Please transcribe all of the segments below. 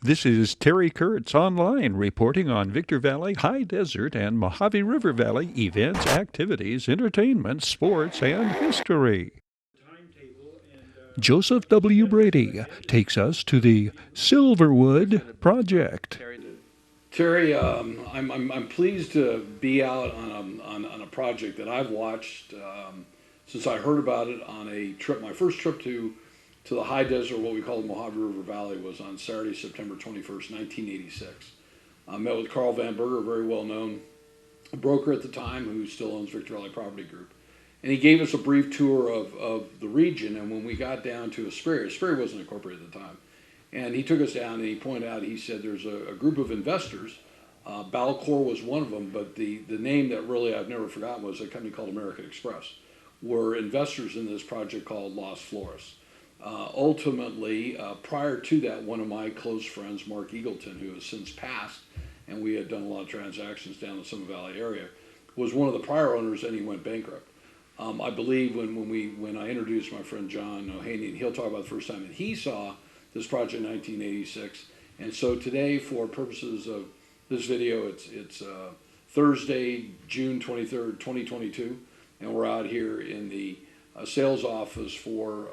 This is Terry Kurtz online reporting on Victor Valley, High Desert, and Mojave River Valley events, activities, entertainment, sports, and history. Joseph W. Brady takes us to the Silverwood Project. Terry, I'm pleased to be out on a project that I've watched since I heard about it on a trip. My first trip to the high desert, what we call the Mojave River Valley, was on Saturday, September 21st, 1986. I met with Carl Van Berger, a very well-known broker at the time who still owns Victor Valley Property Group. And he gave us a brief tour of the region, and when we got down to Asperia wasn't incorporated at the time, and he took us down and he pointed out, he said there's a group of investors, Balcor was one of them, but the name that really I've never forgotten was a company called American Express, were investors in this project called Los Flores. Ultimately, prior to that, one of my close friends, Mark Eagleton, who has since passed, and we had done a lot of transactions down in the Summit Valley area, was one of the prior owners, and he went bankrupt. I believe when I introduced my friend John Ohanian, he'll talk about the first time that he saw this project in 1986. And so today, for purposes of this video, it's Thursday, June 23rd, 2022, and we're out here in the sales office for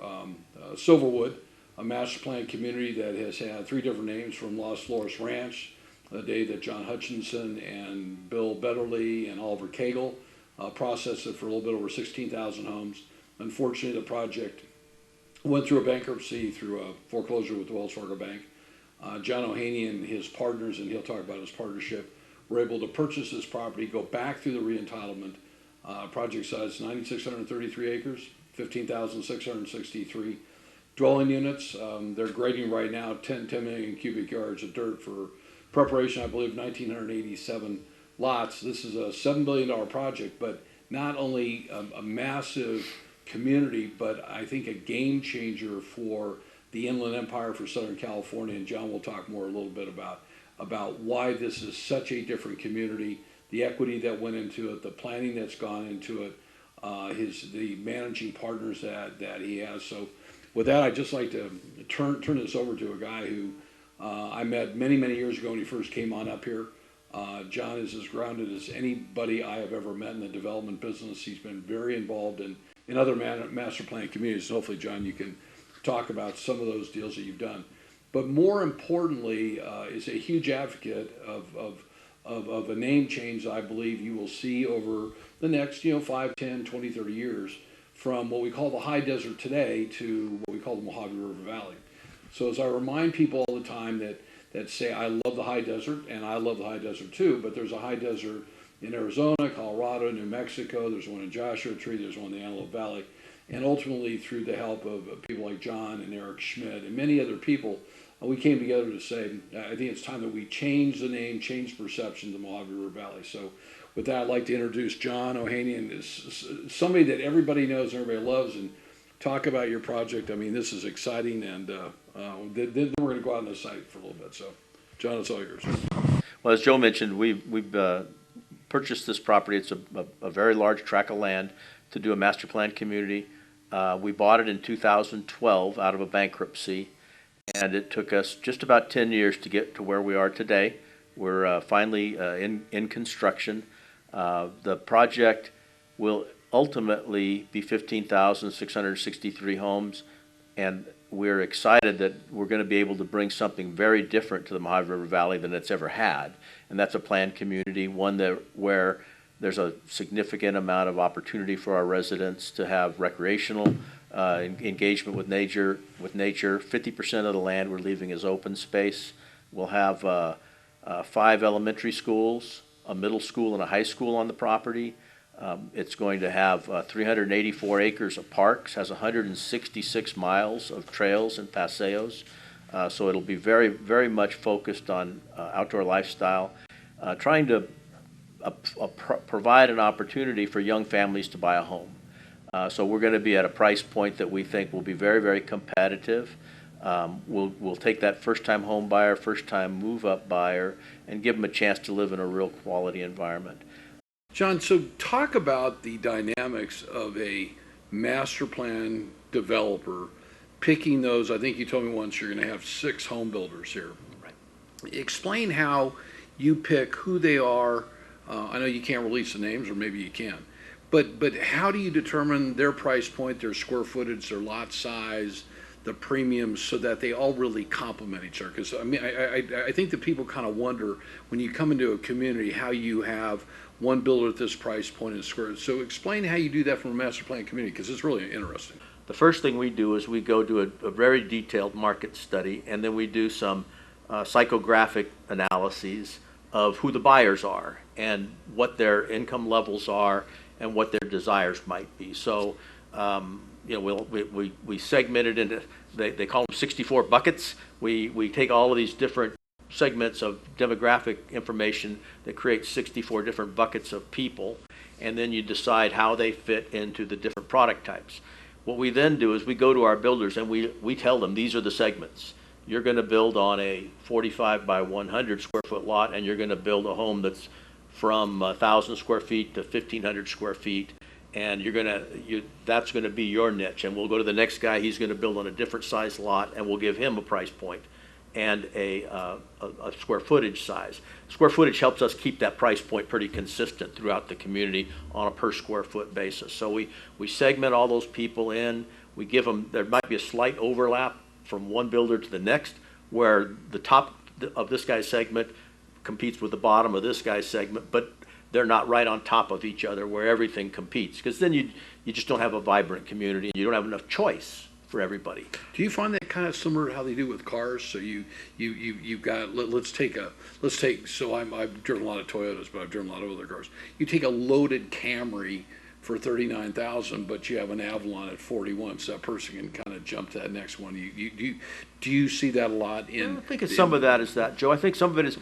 Silverwood, a master plan community that has had three different names, from Los Flores Ranch, the day that John Hutchinson and Bill Betterly and Oliver Cagle processed it for a little bit over 16,000 homes. Unfortunately, the project went through a bankruptcy, through a foreclosure with the Wells Fargo Bank. John Ohanian and his partners, and he'll talk about his partnership, were able to purchase this property, go back through the re-entitlement. Project size 9,633 acres, 15,663 dwelling units. They're grading right now 10 million cubic yards of dirt for preparation, I believe, 1,987 lots. This is a $7 billion project, but not only a massive community, but I think a game changer for the Inland Empire, for Southern California. And John will talk more a little bit about why this is such a different community, the equity that went into it, the planning that's gone into it, the managing partners that he has. So with that, I'd just like to turn this over to a guy who I met many years ago when he first came on up here. John is as grounded as anybody I have ever met in the development business. He's been very involved in other master plan communities. So hopefully, John, you can talk about some of those deals that you've done. But more importantly, is a huge advocate of a name change that I believe you will see over the next 5, 10, 20, 30 years, from what we call the high desert today to what we call the Mojave River Valley. So as I remind people all the time that say, I love the high desert, and I love the high desert too, but there's a high desert in Arizona, Colorado, New Mexico, there's one in Joshua Tree, there's one in the Antelope Valley, and ultimately through the help of people like John and Eric Schmidt and many other people, we came together to say, I think it's time that we change the name, change perception to the Mojave River Valley. So with that, I'd like to introduce John Ohanian, is somebody that everybody knows and everybody loves, and talk about your project. I mean, this is exciting, and then we're going to go out on the site for a little bit. So, John, it's all yours. Well, as Joe mentioned, we've purchased this property. It's a very large tract of land to do a master plan community. We bought it in 2012 out of a bankruptcy, and it took us just about 10 years to get to where we are today. We're finally in construction. The project will ultimately be 15,663 homes, and we're excited that we're going to be able to bring something very different to the Mojave River Valley than it's ever had, and that's a planned community, one where there's a significant amount of opportunity for our residents to have recreational engagement with nature. 50% of the land we're leaving is open space. We'll have 5 elementary schools, a middle school, and a high school on the property. It's going to have 384 acres of parks, has 166 miles of trails and paseos. So it'll be very much focused on outdoor lifestyle, trying to provide an opportunity for young families to buy a home. So we're going to be at a price point that we think will be very competitive. We'll take that first-time home buyer, first-time move-up buyer, and give them a chance to live in a real quality environment. John, so talk about the dynamics of a master plan developer picking those. I think you told me once you're going to have 6 home builders here. Right. Explain how you pick who they are. I know you can't release the names, or maybe you can, but how do you determine their price point, their square footage, their lot size, the premiums, so that they all really complement each other? Because I mean, I think that people kind of wonder when you come into a community how you have one builder at this price point and square. So explain how you do that from a master plan community, because it's really interesting. The first thing we do is we go do a very detailed market study, and then we do some psychographic analyses of who the buyers are and what their income levels are and what their desires might be. So, we segment it into, they call them 64 buckets. We take all of these different segments of demographic information that create 64 different buckets of people, and then you decide how they fit into the different product types. What we then do is we go to our builders and we tell them these are the segments. You're going to build on a 45 by 100 square foot lot, and you're going to build a home that's from 1,000 square feet to 1,500 square feet, and that's going to be your niche. And we'll go to the next guy. He's going to build on a different size lot, and we'll give him a price point and a square footage size. Square footage helps us keep that price point pretty consistent throughout the community on a per square foot basis. So we segment all those people in. We give them, there might be a slight overlap from one builder to the next, where the top of this guy's segment competes with the bottom of this guy's segment, but they're not right on top of each other where everything competes, because then you just don't have a vibrant community and you don't have enough choice for everybody. Do you find that kind of similar to how they do with cars? So you've got, let's take, so I've driven a lot of Toyotas, but I've driven a lot of other cars. You take a loaded Camry for 39,000, but you have an Avalon at 41, so that person can kind of jump to that next one. Do you see that a lot in? I think some of that is that, Joe. I think some of it is,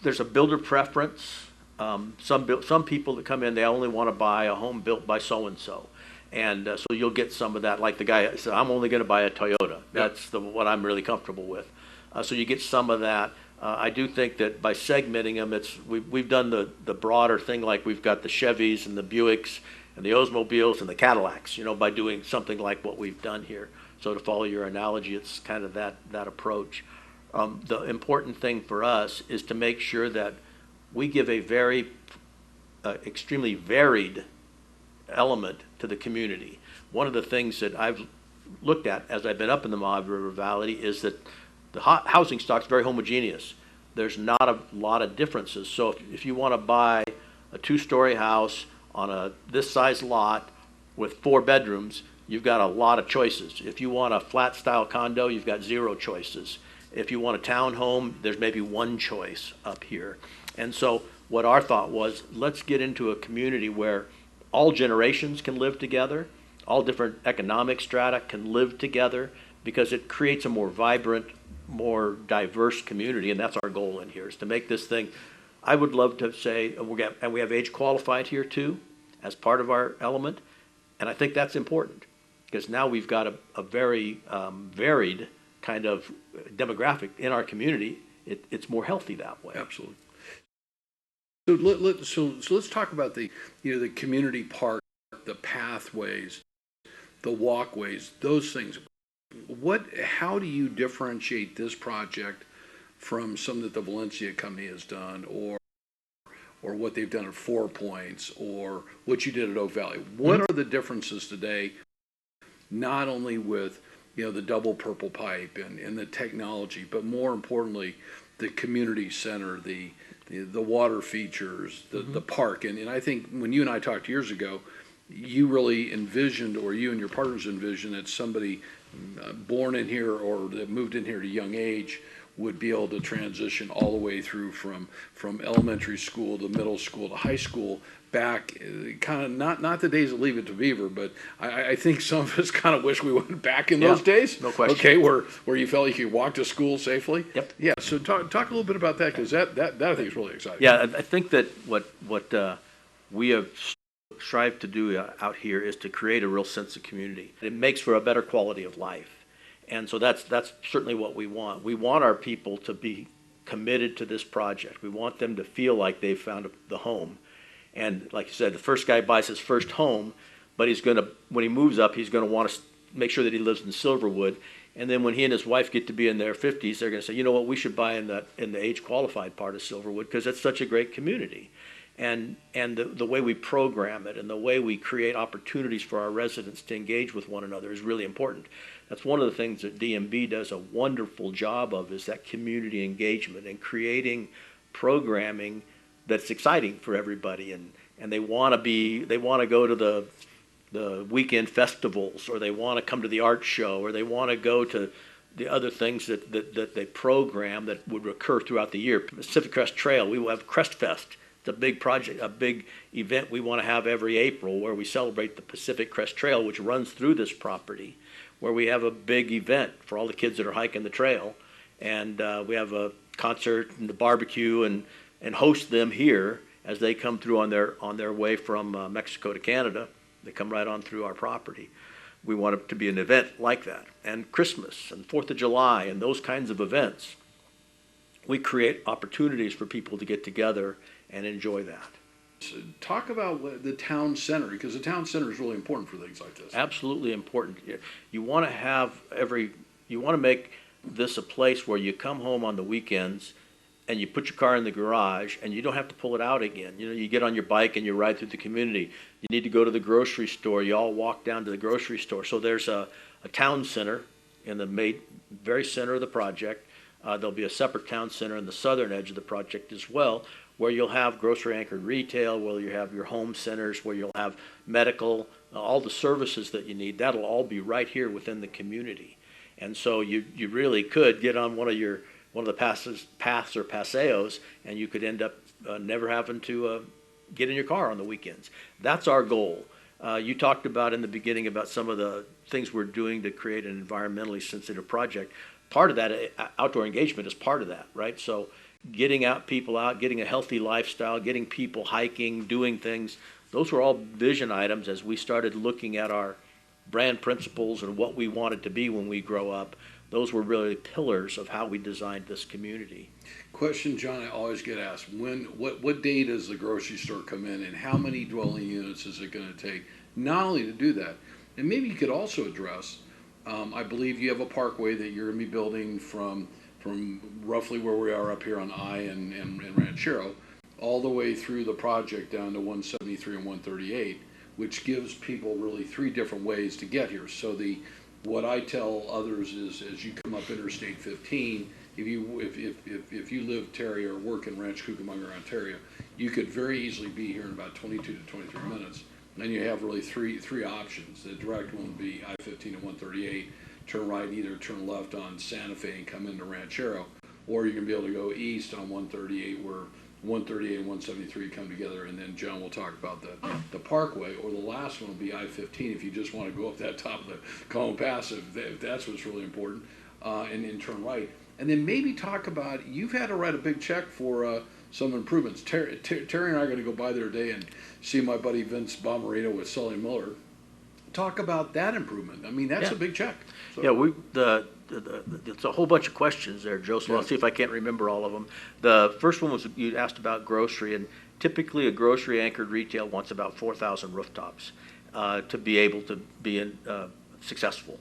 there's a builder preference. Some people that come in, they only want to buy a home built by so-and-so. And so you'll get some of that, like the guy said, I'm only going to buy a Toyota. That's what I'm really comfortable with. So you get some of that. I do think that by segmenting them, we've done the broader thing, like we've got the Chevys and the Buicks and the Oldsmobiles and the Cadillacs, by doing something like what we've done here. So to follow your analogy, it's kind of that approach. The important thing for us is to make sure that we give a very extremely varied element to the community. One of the things that I've looked at as I've been up in the Mojave River Valley is that the housing stock is very homogeneous. There's not a lot of differences. So if you want to buy a two-story house on this size lot with 4 bedrooms, you've got a lot of choices. If you want a flat style condo, you've got 0 choices. If you want a townhome, there's maybe 1 choice up here. And so what our thought was, let's get into a community where all generations can live together, all different economic strata can live together, because it creates a more vibrant, more diverse community, and that's our goal in here, is to make this thing. I would love to say, and we have age qualified here too, as part of our element, and I think that's important, because now we've got a very varied kind of demographic in our community. It's more healthy that way. Absolutely. So let's talk about the community park, the pathways, the walkways, those things. How do you differentiate this project from some that the Valencia company has done, or what they've done at 4 Points, or what you did at Oak Valley? What are the differences today, not only with the double purple pipe and the technology, but more importantly, the community center, the water features, the park? And I think when you and I talked years ago, you really envisioned, or you and your partners envisioned, that somebody born in here or that moved in here at a young age would be able to transition all the way through from elementary school to middle school to high school, back, kind of not the days of Leave It to Beaver, but I think some of us kind of wish we went back in those days. No question. Okay, where you felt like you could walk to school safely. Yep. Yeah. So talk a little bit about that, because that I think is really exciting. Yeah, I think that what we have strived to do out here is to create a real sense of community. It makes for a better quality of life, and so that's certainly what we want. We want our people to be committed to this project. We want them to feel like they've found the home. And like you said, the first guy buys his first home, but when he moves up, he's going to want to make sure that he lives in Silverwood. And then when he and his wife get to be in their 50s, they're going to say, you know what, we should buy in the age-qualified part of Silverwood because it's such a great community. And the way we program it and the way we create opportunities for our residents to engage with one another is really important. That's one of the things that DMB does a wonderful job of, is that community engagement and creating programming that's exciting for everybody. And they want to go to the weekend festivals, or they want to come to the art show, or they want to go to the other things that they program that would occur throughout the year. Pacific Crest Trail, we will have Crest Fest. It's a big project, a big event we want to have every April, where we celebrate the Pacific Crest Trail, which runs through this property, where we have a big event for all the kids that are hiking the trail. And we have a concert and the barbecue and host them here as they come through on their way from Mexico to Canada. They come right on through our property. We want it to be an event like that. And Christmas and 4th of July and those kinds of events, we create opportunities for people to get together and enjoy that. So talk about the town center, because the town center is really important for things like this. Absolutely important. You want to make this a place where you come home on the weekends and you put your car in the garage and you don't have to pull it out again. You know, you get on your bike and you ride through the community. You need to go to the grocery store. You all walk down to the grocery store. So there's a town center in the very center of the project. There'll be a separate town center in the southern edge of the project as well, where you'll have grocery anchored retail, where you have your home centers, where you'll have medical, all the services that you need. That'll all be right here within the community. And so you really could get on one of the paths or paseos, and you could end up never having to get in your car on the weekends. That's our goal. You talked about in the beginning about some of the things we're doing to create an environmentally sensitive project. Part of that, outdoor engagement is part of that, right? So getting people out, getting a healthy lifestyle, getting people hiking, doing things, those were all vision items as we started looking at our brand principles and what we wanted to be when we grow up. Those were really pillars of how we designed this community. Question, John, I always get asked: what day does the grocery store come in, and how many dwelling units is it going to take? Not only to do that, and maybe you could also address. I believe you have a parkway that you're going to be building from roughly where we are up here on I and Ranchero, all the way through the project down to 173 and 138, which gives people really 3 different ways to get here. So what I tell others is, as you come up Interstate 15, if you live, Terry, or work in Rancho Cucamonga, Ontario, you could very easily be here in about 22 to 23 minutes. And you have really three options. The direct one would be I-15 and 138, turn right, either turn left on Santa Fe and come into Ranchero, or you're going to be able to go east on 138, where 138 and 173 come together, and then John will talk about the parkway, or the last one will be I-15 if you just want to go up that top of the Column Pass, if that's what's really important, and then turn right. And then maybe talk about, you've had to write a big check for some improvements. Terry and I are going to go by there today and see my buddy Vince Bomarito with Sully Miller. Talk about that improvement. I mean, that's a big check. So. Yeah, it's a whole bunch of questions there, Joe, so I'll see if I can't remember all of them. The first one was you asked about grocery, and typically a grocery anchored retail wants about 4,000 rooftops to be able to be successful.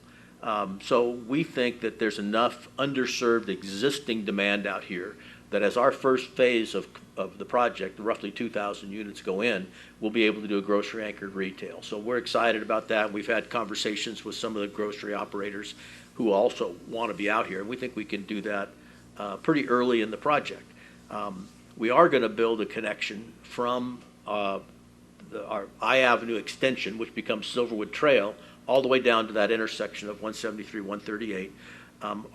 So we think that there's enough underserved existing demand out here that as our first phase of the project, roughly 2,000 units go in, we'll be able to do a grocery anchored retail. So we're excited about that. We've had conversations with some of the grocery operators who also want to be out here, and we think we can do that pretty early in the project. We are going to build a connection from our I Avenue extension, which becomes Silverwood Trail, all the way down to that intersection of 173, 138.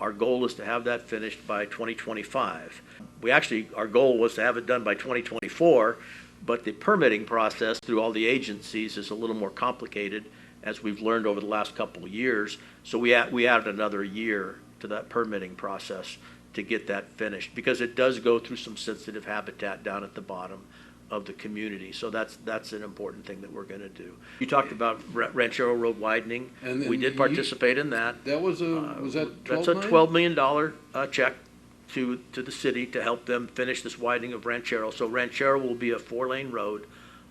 Our goal is to have that finished by 2025. Our goal was to have it done by 2024, but the permitting process through all the agencies is a little more complicated, as we've learned over the last couple of years. So we added another year to that permitting process to get that finished, because it does go through some sensitive habitat down at the bottom of the community. So that's an important thing that we're going to do. You talked about Ranchero Road widening. And we did participate in that. That was that $12 That's a $12 million check to the city to help them finish this widening of Ranchero. So Ranchero will be a 4-lane road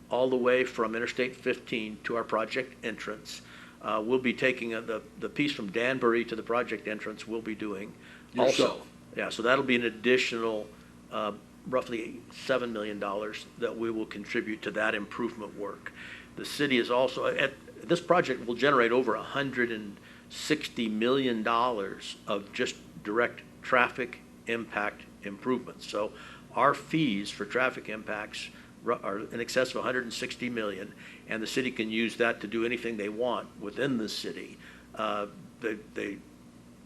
all the way from Interstate 15 to our project entrance. We'll be taking the piece from Danbury to the project entrance we'll be doing Yourself. also. Yeah, so that'll be an additional roughly $7 million that we will contribute to that improvement work. The city is also, this project will generate over $160 million of just direct traffic impact improvements. So our fees for traffic impacts are in excess of 160 million, and the city can use that to do anything they want within the city.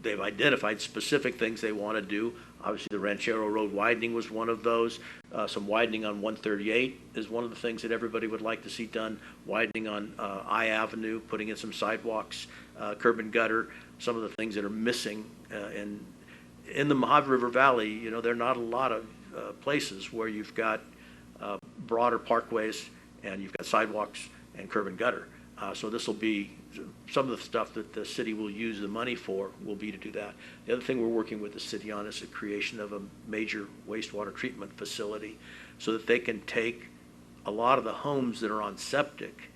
They've identified specific things they want to do. Obviously, the Ranchero Road widening was one of those. Some widening on 138 is one of the things that everybody would like to see done. Widening on I Avenue, putting in some sidewalks, curb and gutter, some of the things that are missing. And in the Mojave River Valley, you know, there are not a lot of places where you've got broader parkways and you've got sidewalks and curb and gutter. So this will be some of the stuff that the city will use the money for will be to do that. The other thing we're working with the city on is the creation of a major wastewater treatment facility so that they can take a lot of the homes that are on septic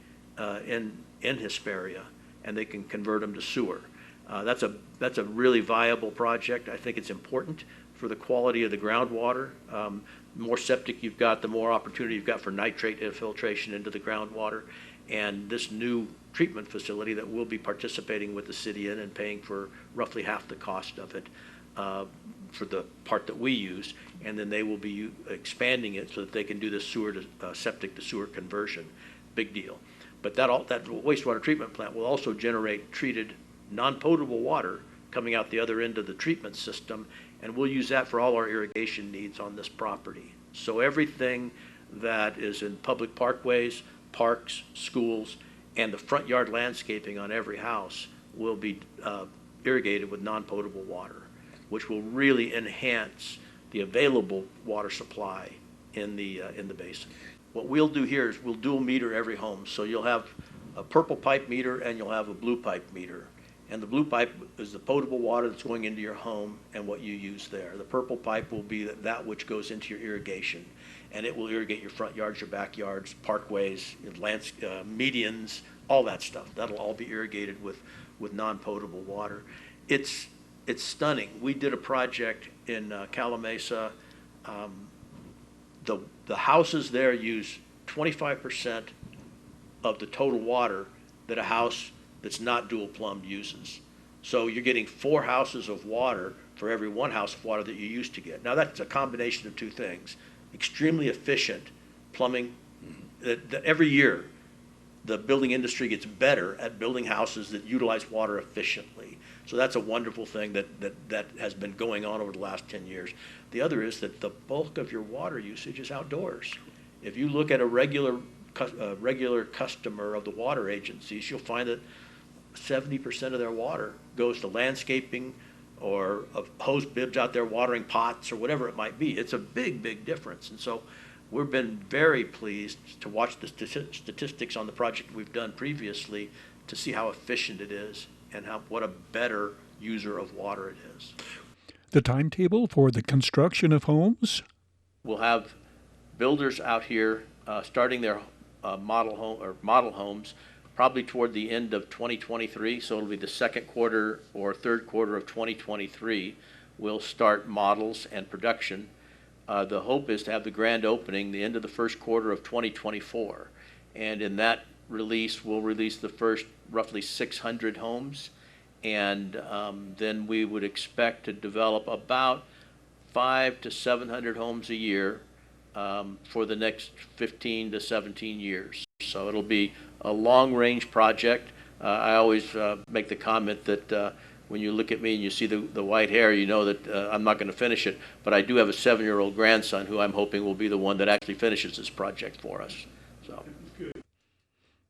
in Hesperia and they can convert them to sewer. That's a really viable project. I think it's important for the quality of the groundwater. The more septic you've got, the more opportunity you've got for nitrate infiltration into the groundwater. And this new treatment facility that we'll be participating with the city in and paying for roughly half the cost of it for the part that we use, and then they will be expanding it so that they can do the sewer to septic to sewer conversion. Big deal. But that wastewater treatment plant will also generate treated non-potable water coming out the other end of the treatment system, and we'll use that for all our irrigation needs on this property. So everything that is in public parkways, parks, schools, and the front yard landscaping on every house will be irrigated with non-potable water, which will really enhance the available water supply in the basin. What we'll do here is we'll dual meter every home. So you'll have a purple pipe meter and you'll have a blue pipe meter. And the blue pipe is the potable water that's going into your home and what you use there. The purple pipe will be that which goes into your irrigation. And it will irrigate your front yards, your backyards, parkways, medians, all that stuff. That'll all be irrigated with non-potable water. It's stunning. We did a project in Calamasa. The houses there use 25% of the total water that a house that's not dual plumbed uses. So you're getting 4 houses of water for every 1 house of water that you used to get. Now that's a combination of 2 things. Extremely efficient plumbing. That every year the building industry gets better at building houses that utilize water efficiently. So that's a wonderful thing that has been going on over the last 10 years. The other is that the bulk of your water usage is outdoors. If you look at a regular customer of the water agencies, you'll find that 70% of their water goes to landscaping or of hose bibs out there watering pots or whatever it might be. It's a big, big difference. And so we've been very pleased to watch the statistics on the project we've done previously to see how efficient it is and what a better user of water it is. The timetable for the construction of homes? We'll have builders out here starting their model homes probably toward the end of 2023, so it'll be the second quarter or third quarter of 2023. We'll start models and production. The hope is to have the grand opening the end of the first quarter of 2024. And in that release, we'll release the first roughly 600 homes. And then we would expect to develop about 500 to 700 homes a year for the next 15 to 17 years. So it'll be a long-range project. I always make the comment that when you look at me and you see the white hair, you know that I'm not going to finish it. But I do have a 7-year-old grandson who I'm hoping will be the one that actually finishes this project for us. So,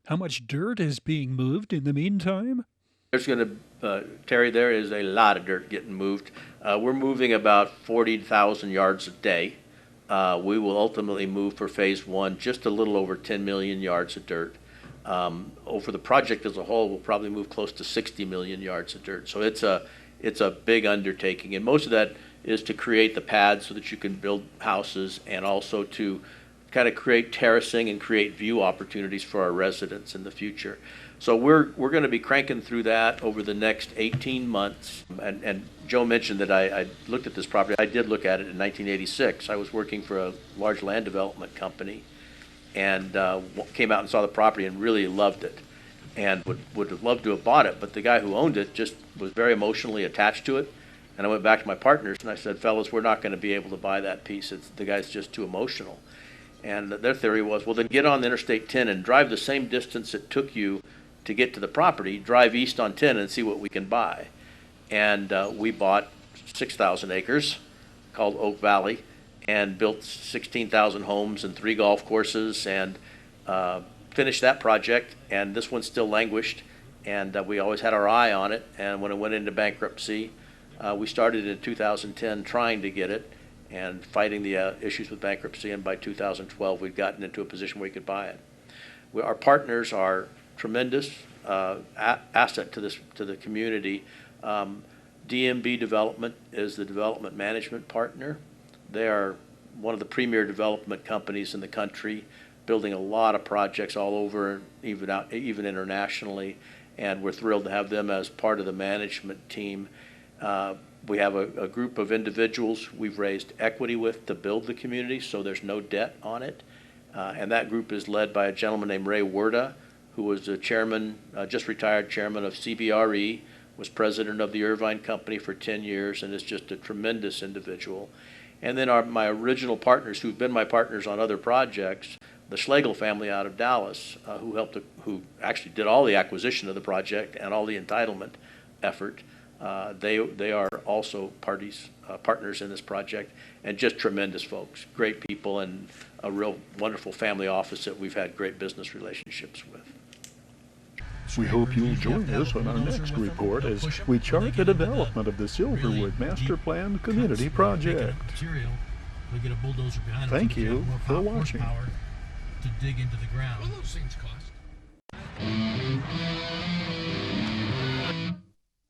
How much dirt is being moved in the meantime? there's going to, Terry, there is a lot of dirt getting moved. We're moving about 40,000 yards a day. We will ultimately move for phase 1 just a little over 10 million yards of dirt. Over the project as a whole, we'll probably move close to 60 million yards of dirt. So it's a big undertaking, and most of that is to create the pads so that you can build houses, and also to kind of create terracing and create view opportunities for our residents in the future. So we're going to be cranking through that over the next 18 months. And Joe mentioned that I looked at this property. I did look at it in 1986. I was working for a large land development company and came out and saw the property and really loved it and would have loved to have bought it. But the guy who owned it just was very emotionally attached to it. And I went back to my partners and I said, fellas, we're not going to be able to buy that piece. The guy's just too emotional. And their theory was, well, then get on the Interstate 10 and drive the same distance it took you to get to the property, drive east on 10 and see what we can buy. And we bought 6,000 acres called Oak Valley and built 16,000 homes and 3 golf courses and finished that project. And this one still languished, and we always had our eye on it. And when it went into bankruptcy, we started in 2010 trying to get it and fighting the issues with bankruptcy. And by 2012, we'd gotten into a position where we could buy it. Our partners are tremendous asset to the community. DMB Development is the development management partner. They are one of the premier development companies in the country, building a lot of projects all over, even internationally, and we're thrilled to have them as part of the management team. We have a group of individuals we've raised equity with to build the community, so there's no debt on it. And that group is led by a gentleman named Ray Werda, who was a chairman, just retired chairman of CBRE, was president of the Irvine Company for 10 years, and is just a tremendous individual. And then my original partners, who've been my partners on other projects, the Schlegel family out of Dallas, who actually did all the acquisition of the project and all the entitlement effort. They are also partners in this project, and just tremendous folks, great people, and a real wonderful family office that we've had great business relationships with. We hope you'll join us on our next report as we chart the development of the Silverwood Master Plan Community Project. Thank you for watching. To dig into the ground. Well, those things cost.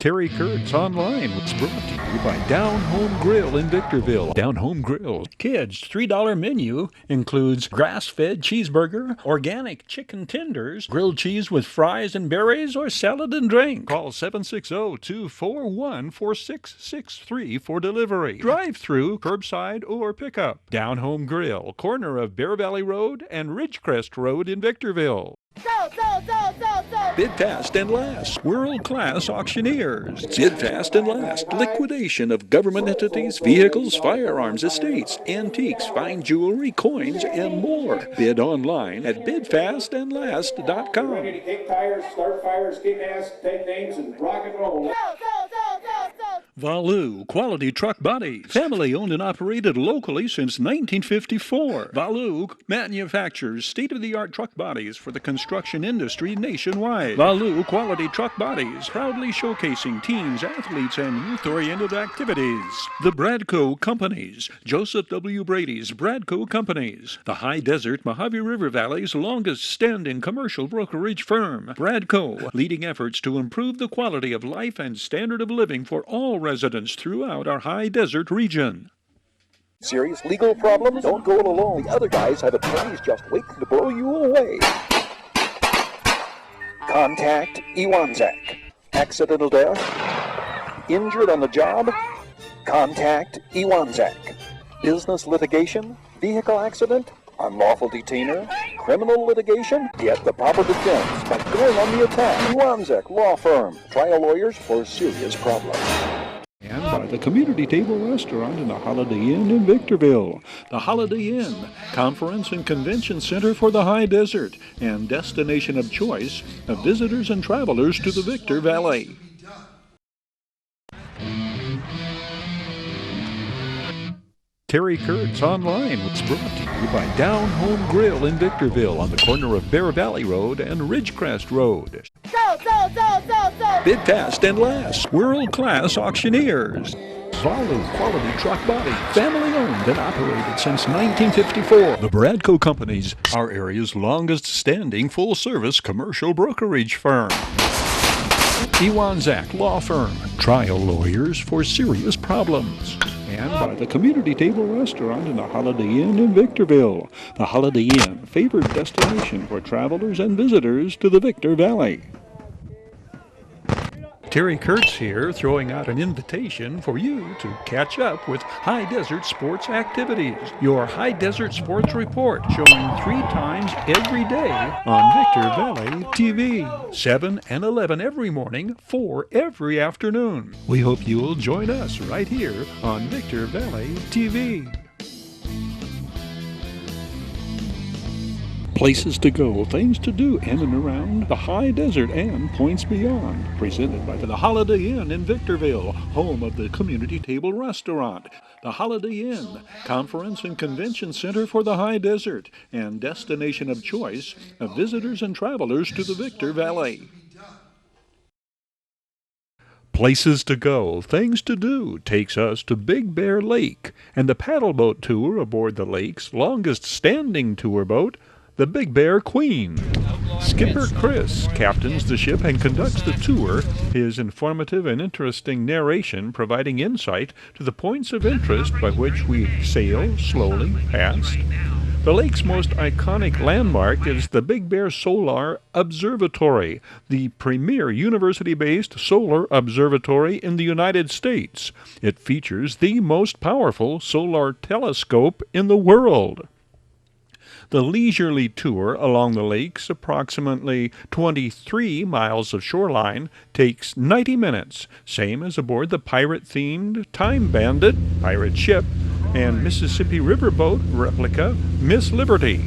Terry Kurtz Online was brought to you by Down Home Grill in Victorville. Down Home Grill. Kids' $3 menu includes grass-fed cheeseburger, organic chicken tenders, grilled cheese with fries and berries, or salad and drink. Call 760-241-4663 for delivery. Drive-through, curbside, or pickup. Down Home Grill, corner of Bear Valley Road and Ridgecrest Road in Victorville. Bid fast and last. World-class auctioneers. Bid fast and last. Liquidation of government entities, vehicles, firearms, estates, antiques, fine jewelry, coins, and more. Bid online at bidfastandlast.com. Ready to kick tires, start fires, kick ass, take names, and rock and roll. Valu Quality Truck Bodies. Family owned and operated locally since 1954. Valu manufactures state-of-the-art truck bodies for the construction industry nationwide. Valu Quality Truck Bodies, proudly showcasing teens, athletes, and youth-oriented activities. The Bradco Companies. Joseph W. Brady's Bradco Companies. The High Desert Mojave River Valley's longest-standing commercial brokerage firm. Bradco, leading efforts to improve the quality of life and standard of living for all residents throughout our high desert region. Serious legal problem? Don't go it alone. The other guys have attorneys just waiting to blow you away. Contact Iwanzak. Accidental death? Injured on the job? Contact Iwanzak. Business litigation? Vehicle accident? Unlawful detainer? Criminal litigation? Get the proper defense by going on the attack. Iwanzak Law Firm. Trial lawyers for serious problems. And by the Community Table Restaurant in the Holiday Inn in Victorville. The Holiday Inn, conference and convention center for the high desert and destination of choice of visitors and travelers to the Victor Valley. Terry Kurtz Online was brought to you by Down Home Grill in Victorville on the corner of Bear Valley Road and Ridgecrest Road. Bid fast and last. World-class auctioneers. Valu Quality Truck Body. Family owned and operated since 1954. The Bradco Companies, our area's longest-standing full-service commercial brokerage firm. Iwanzak Law Firm. Trial lawyers for serious problems. and by the Community Table Restaurant in the Holiday Inn in Victorville. The Holiday Inn, favored destination for travelers and visitors to the Victor Valley. Terry Kurtz here, throwing out an invitation for you to catch up with High Desert Sports Activities, your High Desert Sports Report, showing 3 times every day on Victor Valley TV, 7 and 11 every morning, 4 every afternoon. We hope you'll join us right here on Victor Valley TV. Places to go, things to do in and around the high desert and points beyond. Presented by the Holiday Inn in Victorville, home of the Community Table Restaurant. The Holiday Inn, conference and convention center for the high desert and destination of choice of visitors and travelers to the Victor Valley. Places to go, things to do takes us to Big Bear Lake and the paddle boat tour aboard the lake's longest standing tour boat, the Big Bear Queen. Skipper Chris captains the ship and conducts the tour, his informative and interesting narration providing insight to the points of interest by which we sail slowly past. The lake's most iconic landmark is the Big Bear Solar Observatory, the premier university-based solar observatory in the United States. It features the most powerful solar telescope in the world. The leisurely tour along the lake's approximately 23 miles of shoreline takes 90 minutes, same as aboard the pirate-themed Time Bandit pirate ship and Mississippi Riverboat replica Miss Liberty.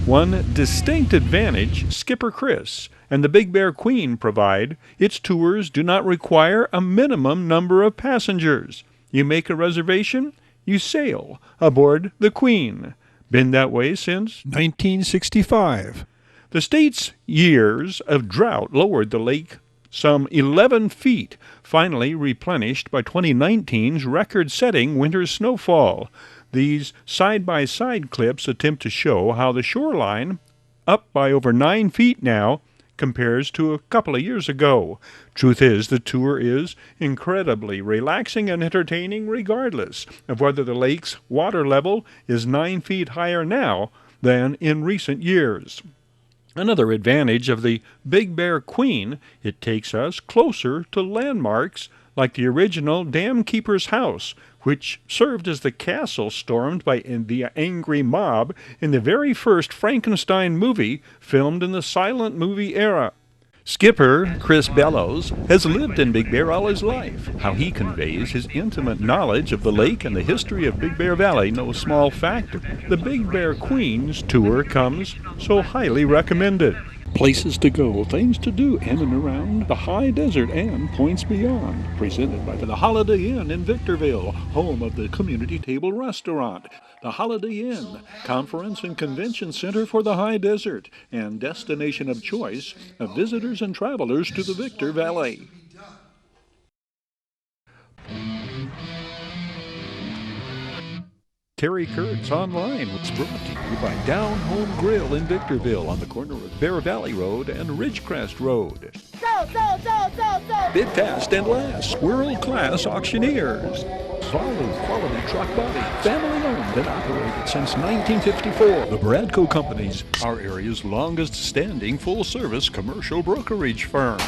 One distinct advantage Skipper Chris and the Big Bear Queen provide, its tours do not require a minimum number of passengers. You make a reservation, you sail aboard the Queen. Been that way since 1965. The state's years of drought lowered the lake some 11 feet, finally replenished by 2019's record-setting winter snowfall. These side-by-side clips attempt to show how the shoreline, up by over 9 feet now, compares to a couple of years ago. Truth is, the tour is incredibly relaxing and entertaining regardless of whether the lake's water level is 9 feet higher now than in recent years. Another advantage of the Big Bear Queen, it takes us closer to landmarks like the original Dam Keeper's house, which served as the castle stormed by the angry mob in the very first Frankenstein movie filmed in the silent movie era. Skipper Chris Bellows has lived in Big Bear all his life. How he conveys his intimate knowledge of the lake and the history of Big Bear Valley, no small factor. The Big Bear Queen's tour comes so highly recommended. Places to go, things to do in and around the high desert and points beyond. Presented by the Holiday Inn in Victorville, home of the Community Table Restaurant. The Holiday Inn, conference and convention center for the high desert and destination of choice of visitors and travelers to the Victor Valley. Terry Kurtz Online was brought to you by Down Home Grill in Victorville on the corner of Bear Valley Road and Ridgecrest Road. Bid fast and last, world-class auctioneers. Valu Quality Truck Body, family-owned and operated since 1954. The Bradco Companies, our area's longest-standing full-service commercial brokerage firm.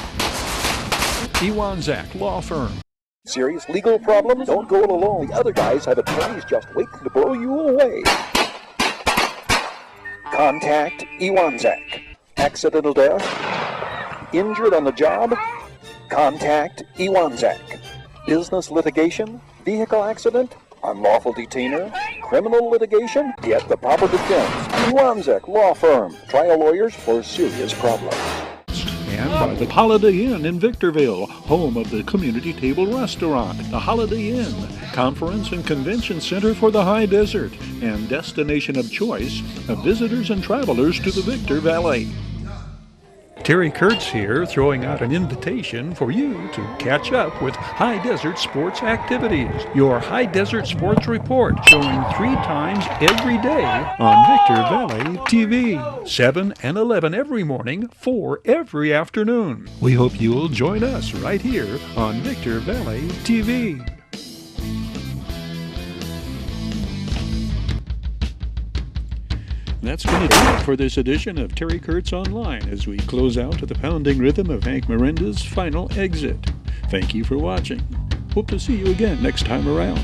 Zach Law Firm. Serious legal problems? Don't go it alone. The other guys have attorneys just waiting to blow you away. Contact Zach. Accidental death? Injured on the job? Contact Zach. Business litigation? Vehicle accident? Unlawful detainer? Criminal litigation? Get the proper defense. Zach Law Firm. Trial lawyers for serious problems. And by the Holiday Inn in Victorville, home of the Community Table Restaurant. The Holiday Inn, conference and convention center for the high desert and destination of choice of visitors and travelers to the Victor Valley. Terry Kurtz here, throwing out an invitation for you to catch up with High Desert Sports Activities, your High Desert Sports Report, showing 3 times every day on Victor Valley TV, 7 and 11 every morning, 4 every afternoon. We hope you'll join us right here on Victor Valley TV. That's going to do it for this edition of Terry Kurtz Online as we close out to the pounding rhythm of Hank Miranda's Final Exit. Thank you for watching. Hope to see you again next time around.